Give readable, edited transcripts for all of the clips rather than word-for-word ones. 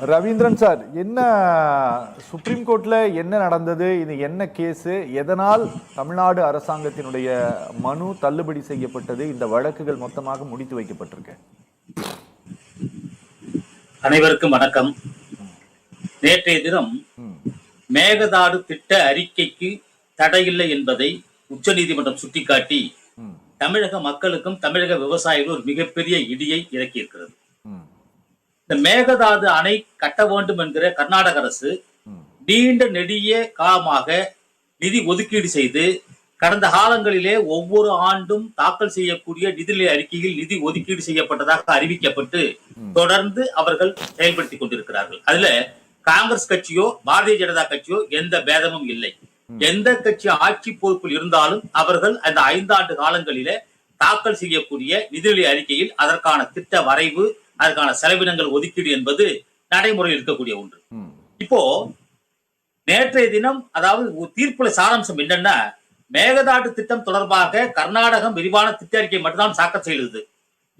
Ravindran sir, என்ன supreme கோர்ட்ல என்ன நடந்தது? இது என்ன கேஸ்? எதனால் தமிழ்நாடு அரசாங்கத்தினுடைய மனு தள்ளுபடி செய்யப்பட்டது? இந்த வழக்குகள் மொத்தமாக முடித்து வைக்கப்பட்டிருக்கு. அனைவருக்கும் வணக்கம். நேற்றைய தினம் மேகதாடு திட்ட அறிக்கைக்கு தடையில்லை என்பதை உச்சநீதிமன்றம் சுட்டிக்காட்டி தமிழக மக்களுக்கும் தமிழக விவசாயிகளும் ஒரு மிகப்பெரிய இடியை இறக்கியிருக்கிறது. இந்த மேகதாது அணை கட்ட வேண்டும் என்கிற கர்நாடக அரசு நீண்ட நெடிய காலமாக நிதி ஒதுக்கீடு செய்து கடந்த காலங்களிலே ஒவ்வொரு ஆண்டும் தாக்கல் செய்யக்கூடிய நிதிநிலை அறிக்கையில் நிதி ஒதுக்கீடு செய்யப்பட்டதாக அறிவிக்கப்பட்டு தொடர்ந்து அவர்கள் செயல்படுத்திக் கொண்டிருக்கிறார்கள். அதுல காங்கிரஸ் கட்சியோ பாரதிய ஜனதா கட்சியோ எந்த பேதமும் இல்லை. எந்த கட்சி ஆட்சி பொறுப்பில் இருந்தாலும் அவர்கள் அந்த 5 ஆண்டு காலங்களிலே தாக்கல் செய்யக்கூடிய நிதிநிலை அறிக்கையில் அதற்கான திட்ட வரைவு, அதற்கான செலவினங்கள் ஒதுக்கீடு என்பது நடைமுறையில் இருக்கக்கூடிய ஒன்று. இப்போ நேற்றைய தினம் அதாவது தீர்ப்புல சாராம்சம் என்னன்னா, மேகதாட்டு திட்டம் தொடர்பாக கர்நாடகம் விரிவான திட்ட அறிக்கை மட்டும்தான் தாக்கல் செய்தது.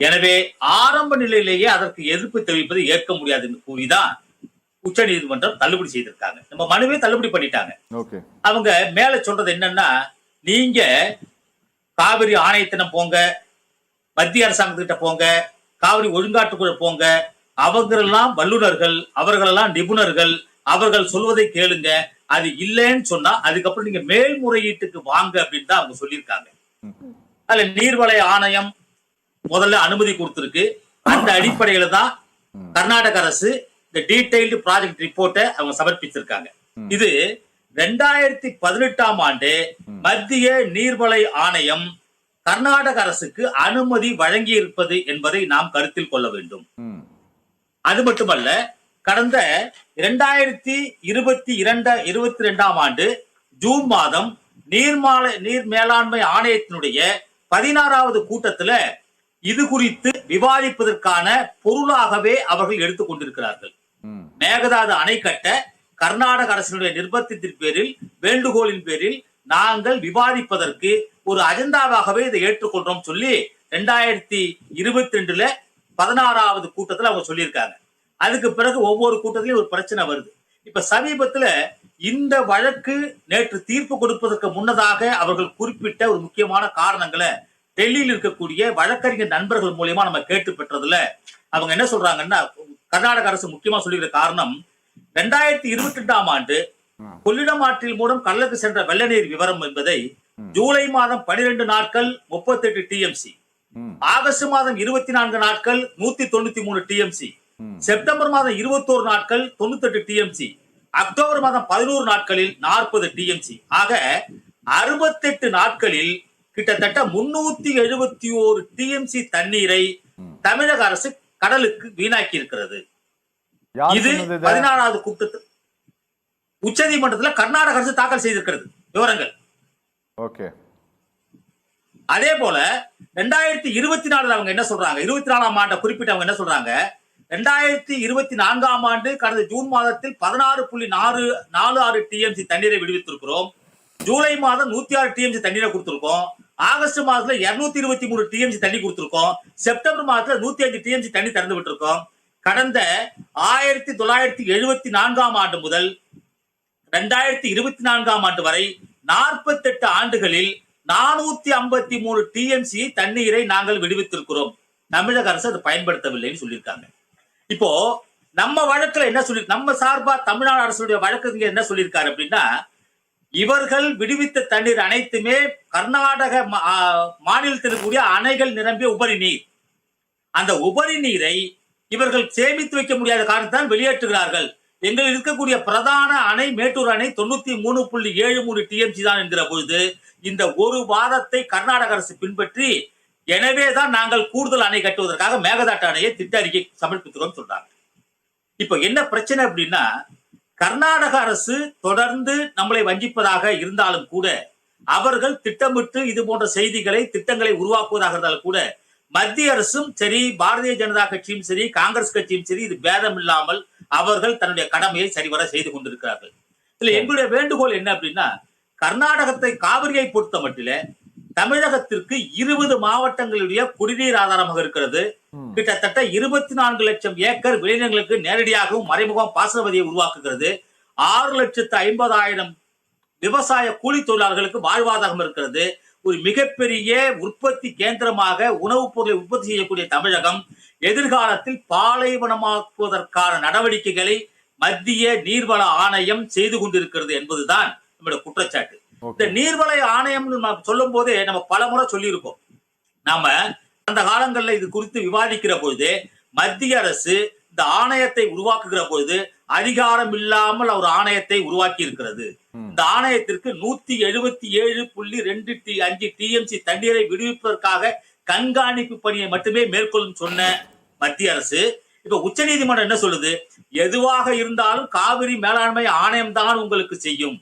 எனவே ஆரம்ப நிலையிலேயே அதற்கு எதிர்ப்பு தெரிவிப்பது ஏற்க முடியாது என்று கூறிதான் உச்ச நீதிமன்றம் தள்ளுபடி செய்திருக்காங்க. நம்ம மனுவே தள்ளுபடி பண்ணிட்டாங்க. அவங்க மேல சொல்றது என்னன்னா, நீங்க காவிரி ஆணையத்தினம் போங்க, மத்திய அரசாங்கத்திட்ட போங்க, காவிரி ஒழுங்காற்றுக்குள்ள போங்க, அவங்களெல்லாம் வல்லுநர்கள், அவர்களெல்லாம் நிபுணர்கள், அவர்கள் சொல்வதை கேளுங்க. அது இல்லைன்னு சொன்னா அதுக்கப்புறம் நீங்க மேல்முறையீட்டுக்கு வாங்க அப்படின்னு தான் அவங்க சொல்லியிருக்காங்க. அதுல நீர்வள ஆணையம் முதல்ல அனுமதி கொடுத்திருக்கு. அந்த அடிப்படையில தான் கர்நாடக அரசு இந்த டீடைல்டு ப்ராஜெக்ட் ரிப்போர்ட்டை அவங்க சமர்ப்பிச்சிருக்காங்க. இது 2018ஆம் ஆண்டு மத்திய நீர்வள ஆணையம் கர்நாடக அரசுக்கு அனுமதி வழங்கி இருப்பது என்பதை நாம் கருத்தில் கொள்ள வேண்டும். அது மட்டுமல்ல, கடந்த 2022ஆம் ஆண்டு ஜூன் மாதம் நீர் மேலாண்மை ஆணையத்தினுடைய 16வது கூட்டத்துல இது குறித்து விவாதிப்பதற்கான பொருளாகவே அவர்கள் எடுத்துக் கொண்டிருக்கிறார்கள். மேகதாது அணை கட்ட கர்நாடக அரசினுடைய நிர்பந்தத்தின் பேரில், வேண்டுகோளின் பேரில் நாங்கள் விவாதிப்பதற்கு ஒரு அஜெண்டாவாகவே இதை ஏற்றுக்கொள்றோம் சொல்லி 2022ல 16வது கூட்டத்துல அவங்க சொல்லியிருக்காங்க. அதுக்கு பிறகு ஒவ்வொரு கூட்டத்திலையும் ஒரு பிரச்சனை வருது. இப்ப சமீபத்துல இந்த வழக்கு நேற்று தீர்ப்பு கொடுப்பதற்கு முன்னதாக அவர்கள் குறிப்பிட்ட ஒரு முக்கியமான காரணங்களை டெல்லியில் இருக்கக்கூடிய வழக்கறிஞர் நண்பர்கள் மூலியமா நம்ம கேட்டு பெற்றதுல அவங்க என்ன சொல்றாங்கன்னா, கர்நாடக அரசு முக்கியமா சொல்லிக்கிற காரணம், 2022ஆம் ஆண்டு கொள்ளிடம் ஆற்றில் மூலம் கடலுக்கு சென்ற வெள்ள நீர் விவரம் என்பதை ஜூலை மாதம் 12 நாட்கள் 38 டிஎம்சி, ஆகஸ்ட் மாதம் 24 நாட்கள் 193 டிஎம்சி, செப்டம்பர் மாதம் 21 நாட்கள் 98 டிஎம்சி, அக்டோபர் மாதம் 11 நாட்களில் 40 டிஎம்சி ஆக 68 நாட்களில் கிட்டத்தட்ட 371 டிஎம்சி தண்ணீரை தமிழக அரசு கடலுக்கு வீணாக்கி இருக்கிறது. இது 16வது கூட்டத்தில் உச்ச நீதிமன்றத்தில் கர்நாடக அரசு தாக்கல் செய்திருக்கிறது விவரங்கள். அதே போல 2024 அவங்க என்ன சொல்றாங்க, 24ஆம் ஆண்டை குறிப்பிட்டு அவங்க என்ன சொல்றாங்க, 2024ஆம் ஆண்டு கடந்த ஜூன் மாதத்தில் 16.46 டிஎம்சி தண்ணீரை விடுவித்திருக்கிறோம். ஜூலை மாதம் 106 டிஎம்சி தண்ணீரை கொடுத்திருக்கோம். ஆகஸ்ட் மாதத்துல 223 டிஎம்சி தண்ணி கொடுத்திருக்கோம். செப்டம்பர் மாதத்துல 105 டிஎம்சி தண்ணி திறந்து விட்டுருக்கோம். கடந்த 1974ஆம் ஆண்டு முதல் 2024ஆம் ஆண்டு வரை 48 ஆண்டுகளில் 453 டிஎம்சி தண்ணீரை நாங்கள் விடுவித்திருக்கிறோம். தமிழக அரசு அதை பயன்படுத்தவில்லைன்னு சொல்லியிருக்காங்க. இப்போ நம்ம வழக்குல என்ன சொல்லி, நம்ம சார்பா தமிழ்நாடு அரசுடைய வழக்கு என்ன சொல்லியிருக்காரு அப்படின்னா, இவர்கள் விடுவித்த தண்ணீர் அனைத்துமே கர்நாடக மாநிலத்தில் கூடிய அணைகள் நிரம்பிய உபரி நீர். அந்த உபரி நீரை இவர்கள் சேமித்து வைக்க முடியாத காரணத்தால் வெளியேற்றுகிறார்கள். எங்கள் இருக்கக்கூடிய பிரதான அணை மேட்டூர் அணை 93.73 டிஎம்சி தான் என்கிற பொழுது இந்த ஒரு வாதத்தை கர்நாடக அரசு பின்பற்றி, எனவேதான் நாங்கள் கூடுதல் அணை கட்டுவதற்காக மேகதாட்டு அணையை திட்ட அறிக்கை சமர்ப்பிக்கிறோம் சொல்றாங்க. இப்ப என்ன பிரச்சனை அப்படின்னா, கர்நாடக அரசு தொடர்ந்து நம்மளை வஞ்சிப்பதாக இருந்தாலும் கூட, அவர்கள் திட்டமிட்டு இது போன்ற செய்திகளை, திட்டங்களை உருவாக்குவதாக இருந்தாலும் கூட, மத்திய அரசும் சரி, பாரதிய ஜனதா கட்சியும் சரி, காங்கிரஸ் கட்சியும் சரி, இது பேதம் இல்லாமல் அவர்கள் தன்னுடைய கடமையை சரிவர செய்து கொண்டிருக்கிறார்கள். இதுல எங்களுடைய வேண்டுகோள் என்ன அப்படின்னா, கர்நாடகத்தை, காவிரியை பொறுத்த மட்டில தமிழகத்திற்கு 20 மாவட்டங்களுடைய குடிநீர் ஆதாரமாக இருக்கிறது. கிட்டத்தட்ட 24 லட்சம் ஏக்கர் விளைநிலங்களுக்கு நேரடியாகவும் மறைமுகம் பாசனவதியை உருவாக்குகிறது. 6,50,000 விவசாய கூலி தொழிலாளர்களுக்கு வாழ்வாதாரம் இருக்கிறது. ஒரு மிகப்பெரிய உற்பத்தி கேந்திரமாக உணவுப் பொருளை உற்பத்தி செய்யக்கூடிய தமிழகம் எதிர்காலத்தில் பாலைவனமாக்குவதற்கான நடவடிக்கைகளை மத்திய நீர்வள ஆணையம் செய்து கொண்டிருக்கிறது என்பதுதான் நம்முடைய குற்றச்சாட்டு. இந்த நீர்வள ஆணையம் சொல்லும் போதே நம்ம பல முறை சொல்லியிருக்கோம். நாம அந்த காலங்களில் இது குறித்து விவாதிக்கிற பொழுது மத்திய அரசு இந்த ஆணையத்தை உருவாக்குகிற பொழுது அதிகாரம் இல்லாமல் ஒரு ஆணையத்தை உருவாக்கி இருக்கிறது. இந்த ஆணையத்திற்கு 177.25 டிஎம்சி தண்ணீரை விடுவிப்பதற்காக கண்காணிப்பு பணியை மட்டுமே மேற்கொள்ளும் சொன்ன மத்திய அரசு இப்ப உச்ச நீதிமன்றம் என்ன சொல்லுது? எதுவாக இருந்தாலும் காவிரி மேலாண்மை ஆணையம் தான் உங்களுக்கு செய்யும்,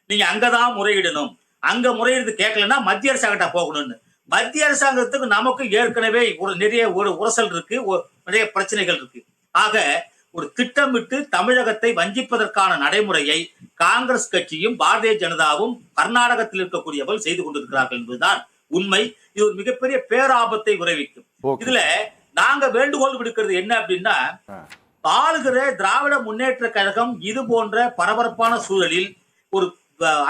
நீங்க அங்கதான் முறையிடணும், அங்க முறையிடுறது கேட்கலன்னா மத்திய அரசாங்கட்ட போகணும்னு. மத்திய அரசாங்கத்துக்கு நமக்கு ஏற்கனவே நிறைய உரசல் இருக்கு, நிறைய பிரச்சனைகள் இருக்கு. ஆக ஒரு திட்டமிட்டு தமிழகத்தை வஞ்சிப்பதற்கான நடைமுறையை காங்கிரஸ் கட்சியும் பாரதிய ஜனதாவும் கர்நாடகத்தில் இருக்கக்கூடியவர்கள் செய்து கொண்டிருக்கிறார்கள் என்பதுதான் உண்மை. இது ஒரு மிகப்பெரிய பேராபத்தை விளைவிக்கும். இதுல நாங்க வேண்டுகோள் விடுக்கிறது என்ன அப்படின்னா, ஆளுகிற திராவிட முன்னேற்ற கழகம் இது போன்ற பரபரப்பான சூழலில் ஒரு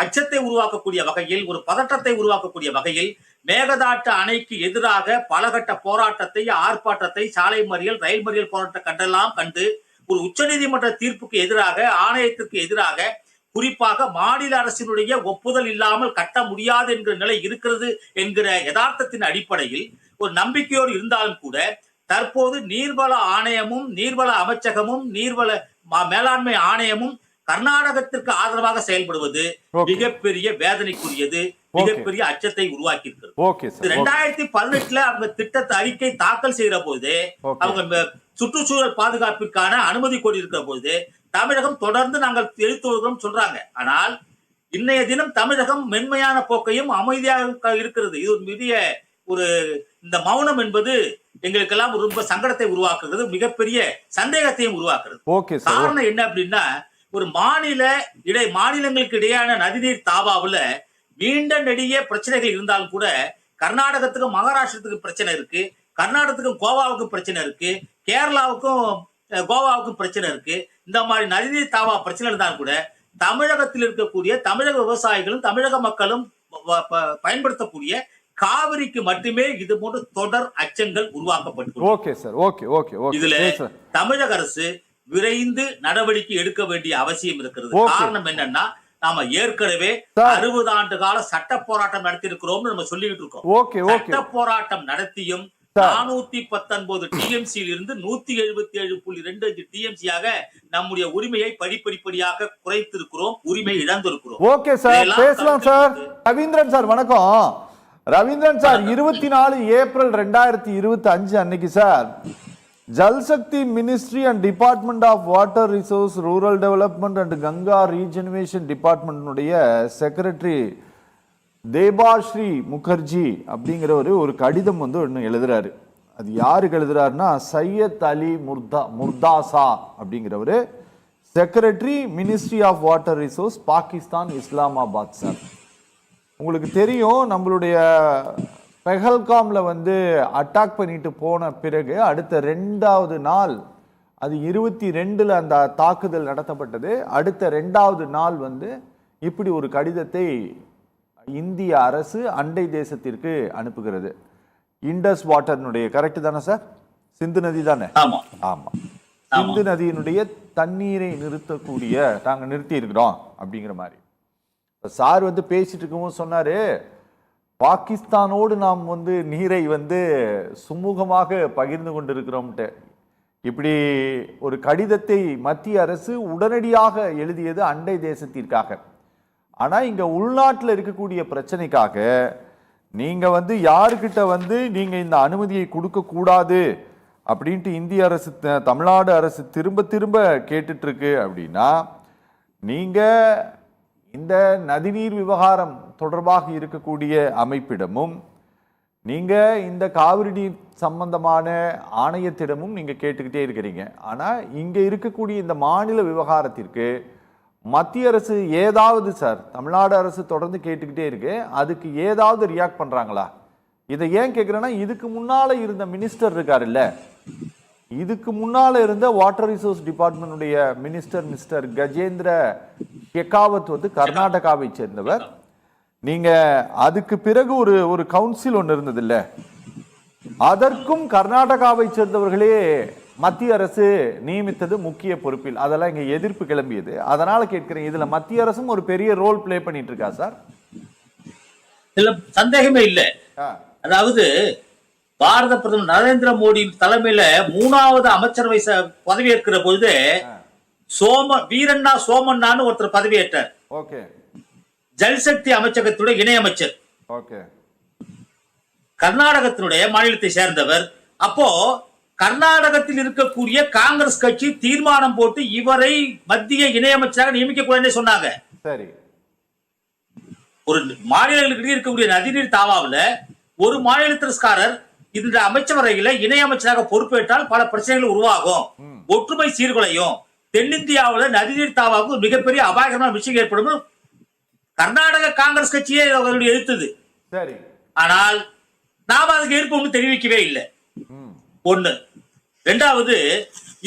அச்சத்தை உருவாக்கக்கூடிய வகையில், ஒரு பதற்றத்தை உருவாக்கக்கூடிய வகையில் மேகதாட்டு அணைக்கு எதிராக பலகட்ட போராட்டத்தை, ஆர்ப்பாட்டத்தை, சாலை மறியல், ரயில் மறியல் போராட்டம் கண்டெல்லாம் கண்டு ஒரு உச்ச நீதிமன்ற தீர்ப்புக்கு எதிராக, ஆணையத்திற்கு எதிராக, குறிப்பாக மாநில அரசினுடைய ஒப்புதல் இல்லாமல் கட்ட முடியாது என்கிற நிலை இருக்கிறது என்கிற யதார்த்தத்தின் அடிப்படையில் ஒரு நம்பிக்கையோடு இருந்தாலும் கூட தற்போது நீர்வள ஆணையமும் நீர்வள அமைச்சகமும் நீர்வள மேலாண்மை ஆணையமும் கர்நாடகத்திற்கு ஆதரவாக செயல்படுவது மிகப்பெரிய வேதனைக்குரியது, மிகப்பெரிய அச்சத்தை உருவாக்கி இருக்கிறது. 2018 அவங்க திட்டத்தை அறிக்கை தாக்கல் செய்கிற போது அவங்க சுற்றுச்சூழல் பாதுகாப்பிற்கான அனுமதி கோரி இருக்கிற போது தமிழகம் தொடர்ந்து நாங்கள் எழுத்து வருகிறோம் சொல்றாங்க. ஆனால் இன்னைய தினம் தமிழகம் மென்மையான போக்கையும் அமைதியாக இருக்கிறது. இது ஒரு பெரிய ஒரு இந்த மௌனம் என்பது எங்களுக்கெல்லாம் ரொம்ப சங்கடத்தை உருவாக்குறது, மிகப்பெரிய சந்தேகத்தையும் உருவாக்குறது. காரணம் என்ன அப்படின்னா, ஒரு மாநிலங்களுக்கு இடையான நதிநீர் தாவாவுல நீண்ட நெடிய பிரச்சனைகள் இருந்தாலும் கூட கர்நாடகத்துக்கும் மகாராஷ்டிரத்துக்கும் பிரச்சனை இருக்கு, கர்நாடகத்துக்கும் கோவாவுக்கும் பிரச்சனை இருக்கு, கேரளாவுக்கும் கோவாவுக்கும் பிரச்சனை இருக்கு. இந்த மாதிரி நதிநீர் தாவா பிரச்சனை இருந்தாலும் கூட தமிழகத்தில் இருக்கக்கூடிய தமிழக விவசாயிகளும் தமிழக மக்களும் பயன்படுத்தக்கூடிய காவிரிக்கு மட்டுமே இது போன்ற தொடர் அச்சங்கள் உருவாக்கப்பட்டு இதுல தமிழக அரசு விரைந்து நடவடிக்கை எடுக்க வேண்டிய அவசியம் இருக்கிறது. காரணம் என்னன்னா, நாம ஏற்கனவே 60 ஆண்டு கால சட்ட போராட்டம் நடத்தி இருக்கிறோம் நம்ம சொல்லிட்டு இருக்கோம். சட்ட போராட்டம் நடத்தியும் 419 டிஎம்சியில் இருந்து 177.25 டிஎம்சியாக நம்முடைய உரிமையை படிப்படியாக குறைத்திருக்கிறோம், உரிமை இழந்திருக்கிறோம். ஓகே சார், பேசலாம் சார். ரவீந்திரன் சார் வணக்கம். ரவீந்திரன் சார், 24 ஏப்ரல் 2025 அன்னைக்கு sir Jal Shakti ministry and department of water resource, rural development and Ganga regeneration டிபார்ட்மெண்ட்டுடைய செக்ரட்டரி தேபாஸ்ரீ முகர்ஜி அப்படிங்கிற ஒரு கடிதம் ஒன்று எழுதுறாரு. அது யாருக்கு எழுதுறாருன்னா, சையத் அலி முர்தாசா அப்படிங்கிறவர், secretary ministry of water resource, Pakistan, Islamabad. Sir உங்களுக்கு தெரியும், நம்மளுடைய பெஹல்காம்ல அட்டாக் பண்ணிட்டு போன பிறகு அடுத்த 2வது நாள், அது 22 அந்த தாக்குதல் நடத்தப்பட்டது. அடுத்த 2வது நாள் இப்படி ஒரு கடிதத்தை இந்திய அரசு அண்டை தேசத்திற்கு அனுப்புகிறது. இண்டஸ் வாட்டர்னுடைய, கரெக்ட் தானே சார்? சிந்து நதி தானே? ஆமா. சிந்து நதியினுடைய தண்ணீரை நிறுத்தக்கூடிய, நாங்க நிறுத்தி இருக்கிறோம் அப்படிங்கிற மாதிரி சார் பேசிட்டு இருக்கவும் சொன்னாரு, பாகிஸ்தானோடு நாம் நீரை சுமூகமாக பகிர்ந்து கொண்டிருக்கிறோம்ட்டு. இப்படி ஒரு கடிதத்தை மத்திய அரசு உடனடியாக எழுதியது அண்டை தேசத்திற்காக. ஆனா இங்க உள்நாட்டில் இருக்கக்கூடிய பிரச்சனைக்காக நீங்க யாருக்கிட்ட நீங்க இந்த அனுமதியை கொடுக்க கூடாது அப்படின்ட்டு இந்திய அரசு, தமிழ்நாடு அரசு திரும்ப திரும்ப கேட்டுட்டு இருக்கு அப்படின்னா, நீங்க இந்த நதிநீர் விவகாரம் தொடர்பாக இருக்கக்கூடிய அமைப்பிடமும் நீங்க இந்த காவிரி நீர் சம்பந்தமான ஆணையத்திடமும் நீங்க கேட்டுக்கிட்டே இருக்கிறீங்க. ஆனா இங்க இருக்கக்கூடிய இந்த மாநில விவகாரத்திற்கு மத்திய அரசு ஏதாவது சார், தமிழ்நாடு அரசு தொடர்ந்து கேட்டுக்கிட்டே இருக்கு, அதுக்கு ஏதாவது ரியாக்ட் பண்றாங்களா? இதை ஏன் கேட்குறேன்னா, இதுக்கு முன்னால இருந்த மினிஸ்டர் இருக்காரு இல்ல, இதுக்கு முன்னால இருந்த வாட்டர் ரிசோர்ஸ் டிபார்ட்மெண்ட்டுடைய மினிஸ்டர் மிஸ்டர் கஜேந்திர ஷெகாவத் வந்து கர்நாடகாவை சேர்ந்தவர். நீங்க அதுக்கு பிறகு ஒரு கவுன்சில் ஒன்று இருந்தது இல்ல, அதற்கும் கர்நாடகாவை சேர்ந்தவர்களே மத்திய அரசு நியமித்தது முக்கிய பொறுப்பில். அதெல்லாம் இங்க எதிர்ப்பு கிளம்பியது. அதனால கேட்கிறேன், இதுல மத்திய அரசும் ஒரு பெரிய ரோல் பிளே பண்ணிட்டு இருக்கா சார்? இல்ல, சந்தேகமே இல்லை. அதாவது பாரத பிரதமர் நரேந்திர மோடி தலைமையில 3வது அமைச்சரவை பதவியேற்கிற பொழுது வீரண்ணா சோமண்ணான்னு ஒருத்தர் பதவியேற்றார். ஓகே. ஜல்சக்தி அமைச்சகத்துடைய இணையமைச்சர். ஓகே. கர்நாடகத்தினுடைய மாநிலத்தை சேர்ந்தவர். அப்போ கர்நாடகத்தில் இருக்கக்கூடிய காங்கிரஸ் கட்சி தீர்மானம் போட்டு இவரை மத்திய இணையமைச்சராக நியமிக்க கூடாதுன்னு சொன்னாங்க. சரி. ஒரு மாநிலங்களுக்கு இருக்கக்கூடிய நதிநீர் தாவாவில் ஒரு மாநிலத்திற்காரர் இந்த அமைச்சரவையில இணையமைச்சராக பொறுப்பேற்றால் பல பிரச்சனைகள் உருவாகும், ஒற்றுமை சீர்குலையும், தென்னிந்தியாவில் நதிநீர் தாவாவுக்கு மிகப்பெரிய அபாயகரமான விஷயம் ஏற்படும் கர்நாடக காங்கிரஸ் கட்சியே அவருடைய எதிர்த்தது. சரி. ஆனால் நாம அதுக்கு எதிர்ப்பு ஒன்றும் தெரிவிக்கவே இல்லை. ஒண்ணு. ரெண்டாவது,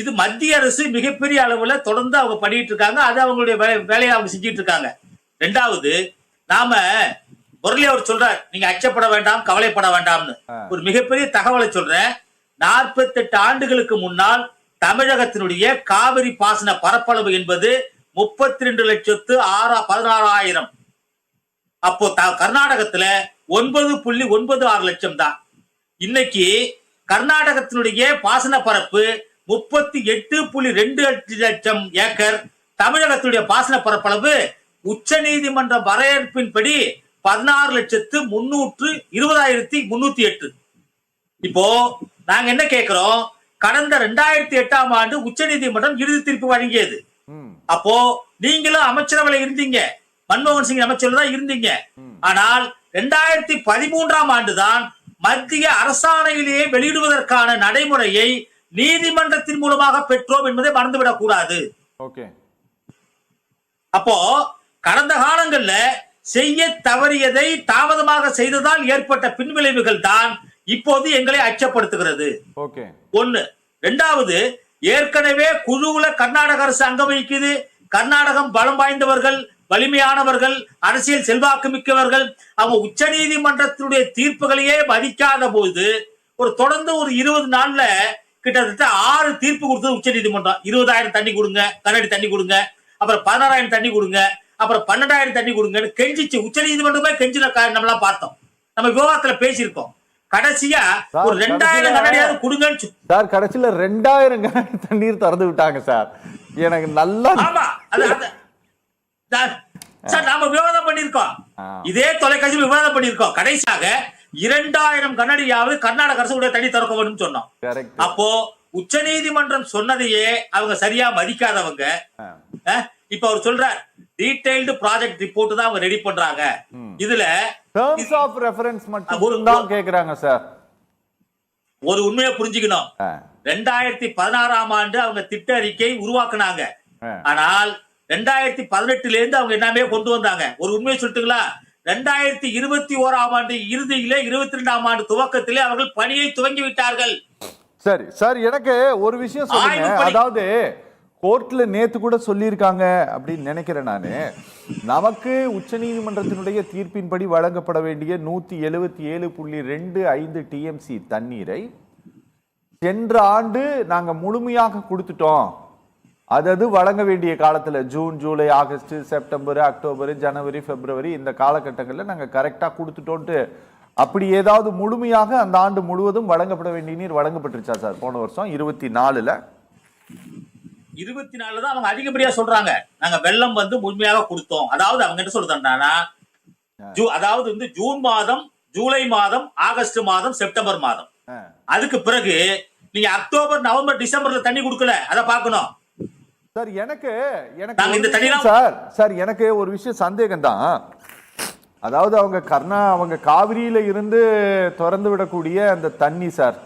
இது மத்திய அரசு மிகப்பெரிய அளவுல தொடர்ந்து அவங்க பண்ணிட்டு இருக்காங்க, அது அவங்களுடைய வேலையை அவங்க செஞ்சிட்டு இருக்காங்க. ரெண்டாவது, நாம முரளி அவர் சொல்றார், நீங்க அச்சப்பட வேண்டாம், கவலைப்பட வேண்டாம்னு. ஒரு மிகப்பெரிய தகவலை சொல்றேன். 48 ஆண்டுகளுக்கு முன்னால் தமிழகத்தினுடைய காவிரி பாசன பரப்பளவு என்பது 32,16,000. அப்போ கர்நாடகத்துல 9.96 லட்சம் தான். இன்னைக்கு கர்நாடகத்தினுடைய பாசன பரப்பு 38.2 லட்சம் ஏக்கர். தமிழகத்தினுடைய பாசன பரப்பளவு உச்ச நீதிமன்ற வரையறுப்பின்படி 16,320,308. இப்போ நாங்க என்ன கேட்கிறோம், கடந்த 2008ஆம் ஆண்டு உச்ச நீதிமன்றம் இறுதி தீர்ப்பு வழங்கியது. அப்போ நீங்களும் அமைச்சரவையில் இருந்தீங்க, மன்மோகன் சிங் அமைச்சர் தான் இருந்தீங்க. ஆனால் 2013ஆம் ஆண்டுதான் மத்திய அரசாணையிலேயே வெளியிடுவதற்கான நடைமுறையை நீதிமன்றத்தின் மூலமாக பெற்றோம் என்பதை மறந்துவிடக் கூடாது. அப்போ கடந்த காலங்கள்ல செய்ய தவறியதை தாமதமாக செய்ததால் ஏற்பட்ட பின்விளைவுகள் தான் இப்போது எங்களை அச்சப்படுத்துகிறது. ஒண்ணு. ரெண்டாவது, ஏற்கனவே குழுவுல கர்நாடக அரசு அங்கம் வகிக்குது. கர்நாடகம் பலம் வாய்ந்தவர்கள், வலிமையானவர்கள், அரசியல் செல்வாக்கு மிக்கவர்கள். அவங்க உச்ச நீதிமன்றத்தினுடைய தீர்ப்புகளையே மதிக்காத போது தொடர்ந்து ஒரு 20 நாள்ல கிட்டத்தட்ட 6 தீர்ப்பு கொடுத்தது உச்ச நீதிமன்றம். 20,000 தண்ணி கொடுங்க, கண்ணாடி தண்ணி கொடுங்க, அப்புறம் 16,000 தண்ணி கொடுங்க, அப்புறம் 12,000 தண்ணி கொடுங்கன்னு கெஞ்சிச்சு. உச்ச நீதிமன்றமே கெஞ்சின நம்மளாம் பார்த்தோம், நம்ம விவாதத்துல பேசியிருக்கோம். கடைசியா ஒரு 2,000 கண்ணாடியாவது கொடுங்கன்னு சார். கடைசியில 2,000 கண்ணாடி தண்ணீர் திறந்து விட்டாங்க சார். எனக்கு நல்லா சார் நாம விவாதம் பண்ணிருக்கோம், இதே தொலைக்காட்சி விவாதம் பண்ணிருக்கோம். கடைசியாக 2,000 கண்ணாடியாவது கர்நாடக அரசு உடைய தண்ணி திறக்க வேண்டும் சொன்னோம். அப்போ உச்ச நீதிமன்றம் சொன்னதையே அவங்க சரியா மதிக்காதவங்க. இப்ப அவர் சொல்றார், டீடைல்டு ப்ராஜெக்ட் ரிப்போர்ட் தான் அவங்க ரெடி பண்றாங்க. இதுல டர்ம்ஸ் ஆஃப் ரெஃபரன்ஸ் மட்டும் தான் கேக்குறாங்க சார். ஒரு உண்மையை புரிஞ்சுக்கணும். 2016ஆம் ஆண்டு அவங்க திட்ட அறிக்கை உருவாக்குனாங்க. ஆனால் 2018ல இருந்து அவங்க எல்லாமே கொண்டு வந்தாங்க. ஒரு உண்மையை சொல்லிட்டுங்களா, 2021ஆம் ஆண்டு இறுதியிலே 22ஆம் ஆண்டு துவக்கத்திலே அவர்கள் பணியை துவங்கி விட்டார்கள். சரி சார், எனக்கு ஒரு விஷயம் சொல்லுங்க. அதாவது கோர்ட்ல நேத்து கூட சொல்லியிருக்காங்க அப்படின்னு நினைக்கிறேன் நானு. நமக்கு உச்ச நீதிமன்றத்தினுடைய தீர்ப்பின்படி வழங்கப்பட வேண்டிய 177.25 டிஎம்சி தண்ணீரை சென்ற ஆண்டு நாங்க முழுமையாக கொடுத்துட்டோம். அது வழங்க வேண்டிய காலத்துல June, July, August, September, October, January, February இந்த காலகட்டங்களில் நாங்க கரெக்டா கொடுத்துட்டோன்ட்டு அப்படி ஏதாவது முழுமையாக அந்த ஆண்டு முழுவதும் வழங்கப்பட வேண்டிய நீர் வழங்கப்பட்டுருச்சா சார்? போன வருஷம் 24ல தான் அவங்க அதிகப்படியா சொல்றாங்க, நாங்க வெள்ளம் முழுமையாக கொடுத்தோம். அதாவது அவங்க என்ன சொல்றாங்கன்னா, அதாவது ஜூன் மாதம், ஜூலை மாதம், ஆகஸ்ட் மாதம், செப்டம்பர் மாதம். அதுக்கு பிறகு நீங்க அக்டோபர், நவம்பர், டிசம்பர்ல தண்ணி கொடுக்கல, அதை பார்க்கணும் சார். எனக்கு எனக்கு ஒரு விஷயம் சந்தேகம் தான். அதாவது அவங்க காவிரியில இருந்து திறந்து விடக்கூடிய அந்த தண்ணி சார்,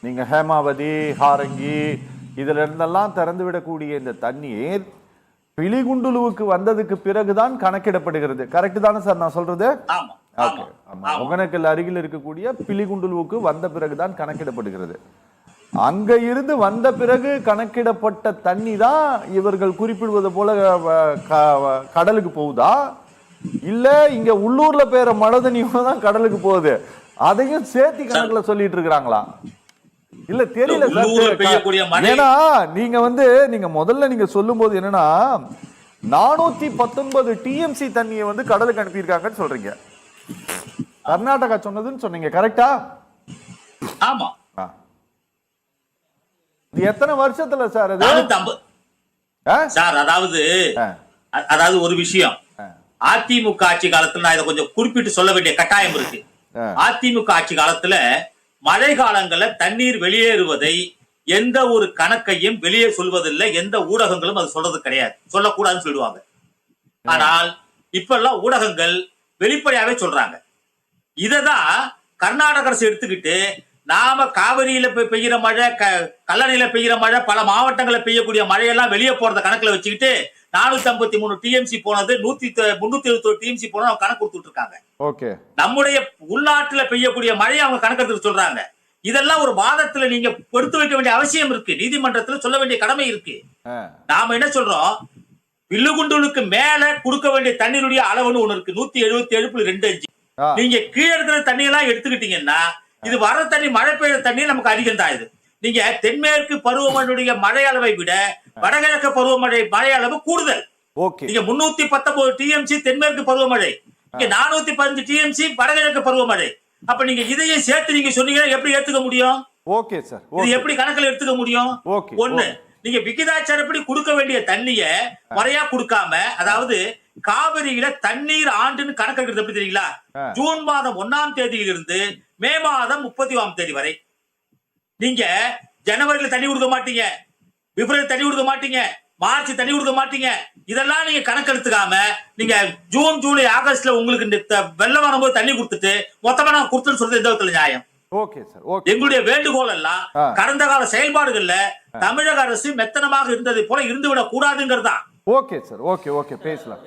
நீங்க ஹேமாவதி, ஹாரங்கி இதுல இருந்தெல்லாம் திறந்து விடக்கூடிய இந்த தண்ணீர் பிலிகுண்டுலுவுக்கு வந்ததுக்கு பிறகுதான் கணக்கிடப்படுகிறது. கரெக்ட் தானே சார் நான் சொல்றது? ஆமா ஓகே. ஒகேனக்கல் அருகில் இருக்கக்கூடிய பிலிகுண்டுலுவுக்கு வந்த பிறகுதான் கணக்கிடப்படுகிறது. அங்க இருந்து வந்த பிறகு கணக்கிடப்பட்ட தண்ணி தான் இவர்கள் குறிப்பிடுவது போல கடலுக்கு போகுதா, இல்ல இங்க உள்ளூர்ல பெய்யற மழை தண்ணியோட தான் கடலுக்கு போகுது, அதையும் சேர்த்து கணக்குல சொல்லிட்டு இருக்கிறாங்களா? இல்ல தெரியல சார். ஏன்னா நீங்க முதல்ல நீங்க சொல்லும் போது என்னன்னா 419 டிஎம்சி தண்ணியை கடலுக்கு அனுப்பியிருக்காங்கன்னு சொல்றீங்க. கர்நாடகா சொன்னதுன்னு சொன்னீங்க, கரெக்டா? ஆமா. இது எத்தனை வருஷத்துல சார் அது? சார் அதாவது ஒரு விஷயம், அதிமுக ஆட்சி காலத்துல நான் இதை கொஞ்சம் குறிப்பிட்டு சொல்ல வேண்டிய கட்டாயம் இருக்கு. அதிமுக ஆட்சி காலத்துல மழை காலங்கள்ல தண்ணீர் வெளியேறுவதை எந்த ஒரு கணக்கையும் வெளியே சொல்வதில்லை, எந்த ஊடகங்களும் அது சொல்றது கிடையாது, சொல்லக்கூடாதுன்னு சொல்லுவாங்க. ஆனால் இப்ப எல்லாம் ஊடகங்கள் வெளிப்படையாவே சொல்றாங்க. இததான் கர்நாடக அரசு எடுத்துக்கிட்டு நாம காவிரியில பெய்கிற மழை, கல்லணையில பெய்கிற மழை, பல மாவட்டங்களில் பெய்யக்கூடிய மழையெல்லாம் வெளியே போறத கணக்குல வச்சுக்கிட்டு 453 டிஎம்சி போனது 371 டிஎம்சி போனது கணக்கு கொடுத்துட்டு இருக்காங்க. நம்முடைய உள்நாட்டுல பெய்யக்கூடிய மழையை அவங்க கணக்கெடுத்து சொல்றாங்க. இதெல்லாம் ஒரு வாதத்துல நீங்க எடுத்து வைக்க வேண்டிய அவசியம் இருக்கு, நீதிமன்றத்துல சொல்ல வேண்டிய கடமை இருக்கு. நாம என்ன சொல்றோம், பில்லுகுண்டுலுக்கு மேல கொடுக்க வேண்டிய தண்ணீருடைய அளவுன்னு ஒண்ணு இருக்கு, 177.25. நீங்க கீழே இருக்கிற தண்ணி எல்லாம் எடுத்துக்கிட்டீங்கன்னா இது வர தண்ணி, மழை பெய்யுற தண்ணி நமக்கு அதிகம் தான். இது நீங்க தென்மேற்கு பருவமழையுடைய மழை அளவை விட வடகிழக்கு பருவமழை மழை அளவு கூடுதல். நீங்க 319 டிஎம்சி தென்மேற்கு பருவமழை, இங்க 415 டிஎம்சி வடகிழக்கு பருவமழை. அப்ப நீங்க இதையும் சேர்த்து நீங்க சொன்னீங்கன்னா எப்படி ஏத்துக்க முடியும்? இது எப்படி கணக்கில் எடுத்துக்க முடியும்? ஒண்ணு, நீங்க விகிதாச்சாரப்படி கொடுக்க வேண்டிய தண்ணிய முறையா கொடுக்காம, அதாவது காவிரியில தண்ணீர் ஆண்டுன்னு கணக்கெடுக்கிறது எப்படி தெரியுங்களா? ஜூன் மாதம் 1ஆம் தேதியிலிருந்து மே மாதம் 30ஆம் தேதி வரை. நீங்க ஜனவரியில தண்ணி கொடுக்க மாட்டீங்க, பிப்ரவரி தண்ணி கொடுக்க மாட்டீங்க, மார்ச் தண்ணி கொடுக்க மாட்டீங்க. இதெல்லாம் நீங்க கணக்கெடுத்துக்காம நீங்க ஜூன், ஜூலை, ஆகஸ்ட்ல உங்களுக்கு வெள்ளம் வரும்போது தண்ணி கொடுத்துட்டு மொத்தமா நான் கொடுத்துன்னு சொல்றது எந்த விதத்துல நியாயம்? எங்களுடைய வேண்டுகோள் எல்லாம் கடந்த கால செயல்பாடுகள்ல தமிழக அரசு மெத்தனமாக இருந்ததை போல இருந்துவிடக் கூடாதுங்கிறதா. பேசலாம்.